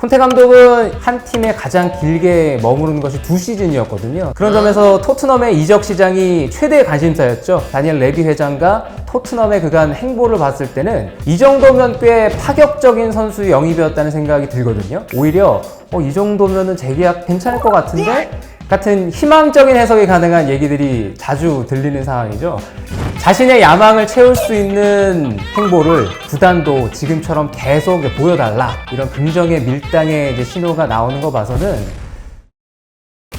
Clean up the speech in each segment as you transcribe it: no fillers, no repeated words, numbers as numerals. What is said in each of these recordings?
콘테 감독은 한 팀에 가장 길게 머무르는 것이 2시즌이었거든요. 그런 점에서 토트넘의 이적 시장이 최대의 관심사였죠. 다니엘 레비 회장과 토트넘의 그간 행보를 봤을 때는 이 정도면 꽤 파격적인 선수 영입이었다는 생각이 들거든요. 오히려 이 정도면은 재계약 괜찮을 것 같은데? 같은 희망적인 해석이 가능한 얘기들이 자주 들리는 상황이죠. 자신의 야망을 채울 수 있는 행보를 구단도 지금처럼 계속 보여달라, 이런 긍정의 밀당의 이제 신호가 나오는 거 봐서는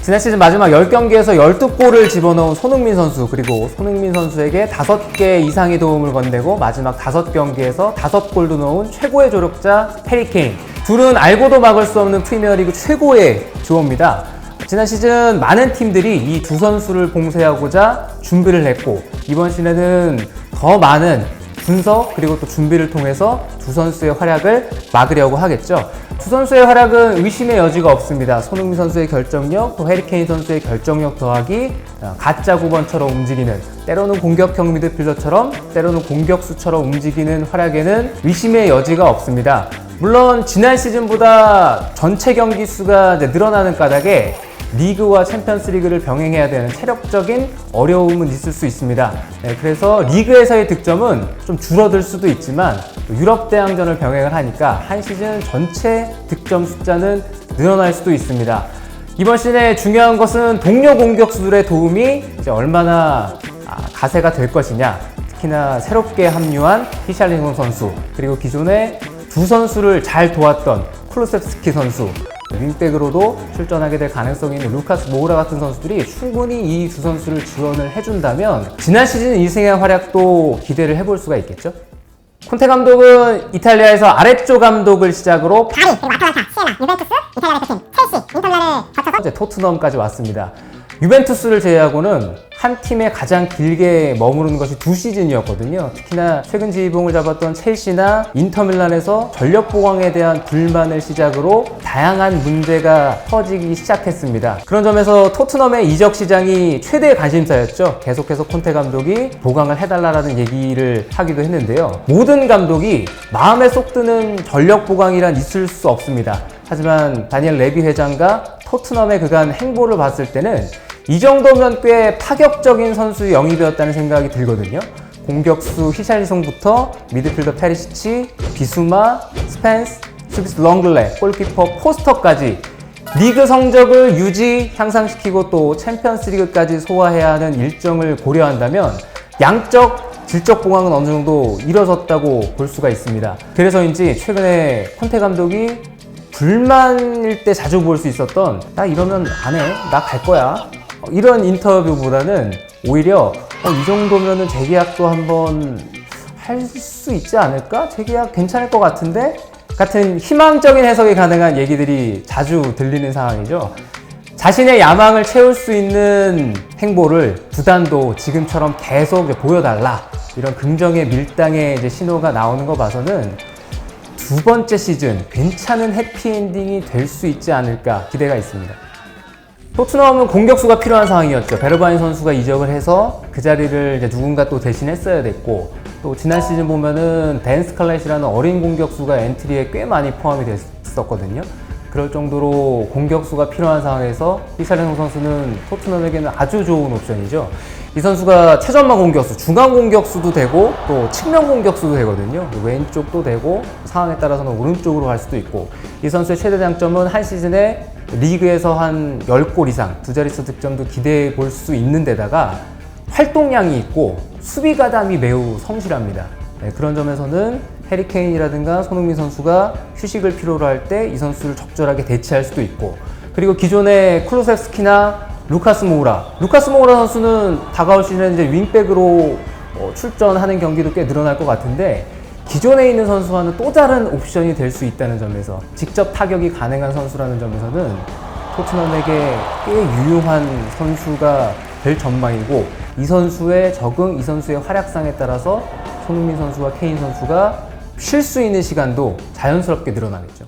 지난 시즌 마지막 10경기에서 12골을 집어넣은 손흥민 선수, 그리고 손흥민 선수에게 5개 이상의 도움을 건네고 마지막 5경기에서 5골도 넣은 최고의 조력자 해리 케인. 둘은 알고도 막을 수 없는 프리미어리그 최고의 듀오입니다. 지난 시즌 많은 팀들이 이 두 선수를 봉쇄하고자 준비를 했고, 이번 시즌에는 더 많은 분석 그리고 또 준비를 통해서 두 선수의 활약을 막으려고 하겠죠. 두 선수의 활약은 의심의 여지가 없습니다. 손흥민 선수의 결정력, 또 해리 케인 선수의 결정력 더하기 가짜 9번처럼 움직이는, 때로는 공격형 미드필더처럼 때로는 공격수처럼 움직이는 활약에는 의심의 여지가 없습니다. 물론 지난 시즌보다 전체 경기 수가 늘어나는 까닭에 리그와 챔피언스리그를 병행해야 되는 체력적인 어려움은 있을 수 있습니다. 그래서 리그에서의 득점은 좀 줄어들 수도 있지만 유럽 대항전을 병행을 하니까 한 시즌 전체 득점 숫자는 늘어날 수도 있습니다. 이번 시즌에 중요한 것은 동료 공격수들의 도움이 이제 얼마나 가세가 될 것이냐. 특히나 새롭게 합류한 히샬리송 선수, 그리고 기존에 두 선수를 잘 도왔던 클루셉스키 선수, 윙백으로도 출전하게 될 가능성이 있는 루카스 모우라 같은 선수들이 충분히 이 두 선수를 지원을 해준다면 지난 시즌 이승의 활약도 기대를 해볼 수가 있겠죠. 콘테 감독은 이탈리아에서 아래쪽 감독을 시작으로 파리, 그리고 아탈란타, 시에나, 유벤투스, 이탈리아 대표팀, 첼시, 인터밀란을 거쳐서 이제 토트넘까지 왔습니다. 유벤투스를 제외하고는 한 팀에 가장 길게 머무르는 것이 2시즌이었거든요. 특히나 최근 지휘봉을 잡았던 첼시나 인터밀란에서 전력 보강에 대한 불만을 시작으로 다양한 문제가 터지기 시작했습니다. 그런 점에서 토트넘의 이적 시장이 최대의 관심사였죠. 계속해서 콘테 감독이 보강을 해달라는 얘기를 하기도 했는데요. 모든 감독이 마음에 쏙 드는 전력 보강이란 있을 수 없습니다. 하지만 다니엘 레비 회장과 토트넘의 그간 행보를 봤을 때는 이 정도면 꽤 파격적인 선수 영입이었다는 생각이 들거든요. 공격수 히샬리송부터 미드필더 페리시치, 비수마, 스펜스, 수비수 렁글레, 골키퍼 포스터까지 리그 성적을 향상시키고 또 챔피언스리그까지 소화해야 하는 일정을 고려한다면 양적, 질적 보강은 어느 정도 이뤄졌다고 볼 수가 있습니다. 그래서인지 최근에 콘테 감독이 불만일 때 자주 볼 수 있었던 나 이러면 안 해, 나 갈 거야, 이런 인터뷰보다는 오히려 이 정도면은 재계약도 한번 할 수 있지 않을까? 재계약 괜찮을 것 같은데? 같은 희망적인 해석이 가능한 얘기들이 자주 들리는 상황이죠. 자신의 야망을 채울 수 있는 행보를 구단도 지금처럼 계속 보여달라, 이런 긍정의 밀당의 이제 신호가 나오는 거 봐서는 두 번째 시즌 괜찮은 해피엔딩이 될 수 있지 않을까 기대가 있습니다. 토트넘은 공격수가 필요한 상황이었죠. 베르바인 선수가 이적을 해서 그 자리를 이제 누군가 또 대신했어야 됐고, 또 지난 시즌 보면은 댄 스칼렛이라는 어린 공격수가 엔트리에 꽤 많이 포함이 됐었거든요. 그럴 정도로 공격수가 필요한 상황에서 히샬리송 선수는 토트넘에게는 아주 좋은 옵션이죠. 이 선수가 최전방 공격수, 중앙 공격수도 되고 또 측면 공격수도 되거든요. 왼쪽도 되고 상황에 따라서는 오른쪽으로 갈 수도 있고, 이 선수의 최대 장점은 한 시즌에 리그에서 한 10골 이상, 두 자릿수 득점도 기대해 볼 수 있는 데다가 활동량이 있고 수비 가담이 매우 성실합니다. 그런 점에서는 해리 케인이라든가 손흥민 선수가 휴식을 필요로 할 때 이 선수를 적절하게 대체할 수도 있고, 그리고 기존의 클루셉스키나 루카스 모우라 선수는 다가올 시즌에 이제 윙백으로 출전하는 경기도 꽤 늘어날 것 같은데, 기존에 있는 선수와는 또 다른 옵션이 될 수 있다는 점에서, 직접 타격이 가능한 선수라는 점에서는 토트넘에게 꽤 유용한 선수가 될 전망이고, 이 선수의 적응, 이 선수의 활약상에 따라서 손흥민 선수와 케인 선수가 쉴 수 있는 시간도 자연스럽게 늘어나겠죠.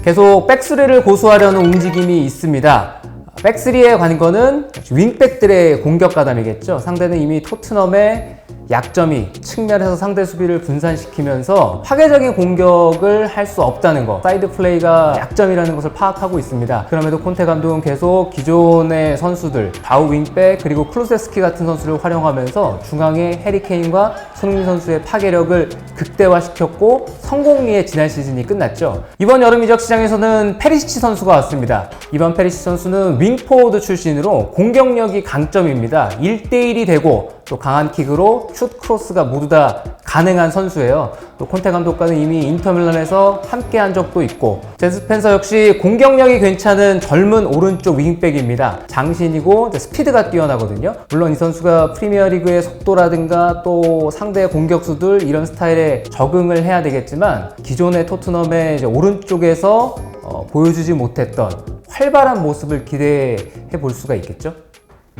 계속 백스리를 고수하려는 움직임이 있습니다. 백스리의 관건은 윙백들의 공격 가담이겠죠. 상대는 이미 토트넘의 약점이 측면에서 상대 수비를 분산시키면서 파괴적인 공격을 할 수 없다는 것, 사이드 플레이가 약점이라는 것을 파악하고 있습니다. 그럼에도 콘테 감독은 계속 기존의 선수들, 좌우 윙백 그리고 클루세스키 같은 선수를 활용하면서 중앙에 해리 케인과 손흥민 선수의 파괴력을 극대화시켰고 성공리에 지난 시즌이 끝났죠. 이번 여름 이적 시장에서는 페리시치 선수가 왔습니다. 이번 페리시치 선수는 윙포워드 출신으로 공격력이 강점입니다. 1대1이 되고 또 강한 킥으로 슛, 크로스가 모두 다 가능한 선수예요. 또 콘테 감독과는 이미 인터밀란에서 함께 한 적도 있고, 제스 스펜서 역시 공격력이 괜찮은 젊은 오른쪽 윙백입니다. 장신이고 스피드가 뛰어나거든요. 물론 이 선수가 프리미어리그의 속도라든가 또 상대 공격수들 이런 스타일에 적응을 해야 되겠지만 기존의 토트넘의 이제 오른쪽에서 보여주지 못했던 활발한 모습을 기대해 볼 수가 있겠죠.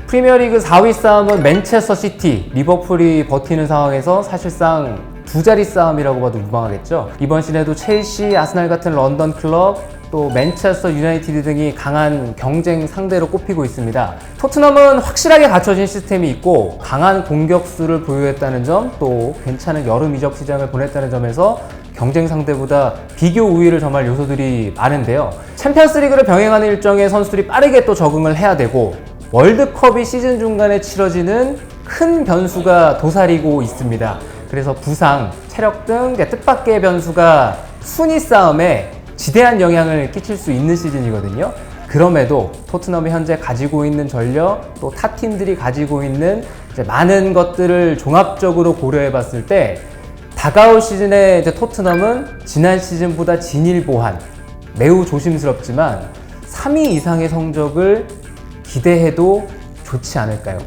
프리미어리그 4위 싸움은 맨체스터 시티, 리버풀이 버티는 상황에서 사실상 두 자리 싸움이라고 봐도 무방하겠죠. 이번 시즌에도 첼시, 아스날 같은 런던 클럽, 또 맨체스터 유나이티드 등이 강한 경쟁 상대로 꼽히고 있습니다. 토트넘은 확실하게 갖춰진 시스템이 있고 강한 공격수를 보유했다는 점, 또 괜찮은 여름 이적 시장을 보냈다는 점에서 경쟁 상대보다 비교 우위를 점할 요소들이 많은데요. 챔피언스리그를 병행하는 일정에 선수들이 빠르게 또 적응을 해야 되고, 월드컵이 시즌 중간에 치러지는 큰 변수가 도사리고 있습니다. 그래서 부상, 체력 등 뜻밖의 변수가 순위 싸움에 지대한 영향을 끼칠 수 있는 시즌이거든요. 그럼에도 토트넘이 현재 가지고 있는 전력, 또 타 팀들이 가지고 있는 이제 많은 것들을 종합적으로 고려해 봤을 때 다가올 시즌에 이제 토트넘은 지난 시즌보다 진일보한, 매우 조심스럽지만 3위 이상의 성적을 기대해도 좋지 않을까요?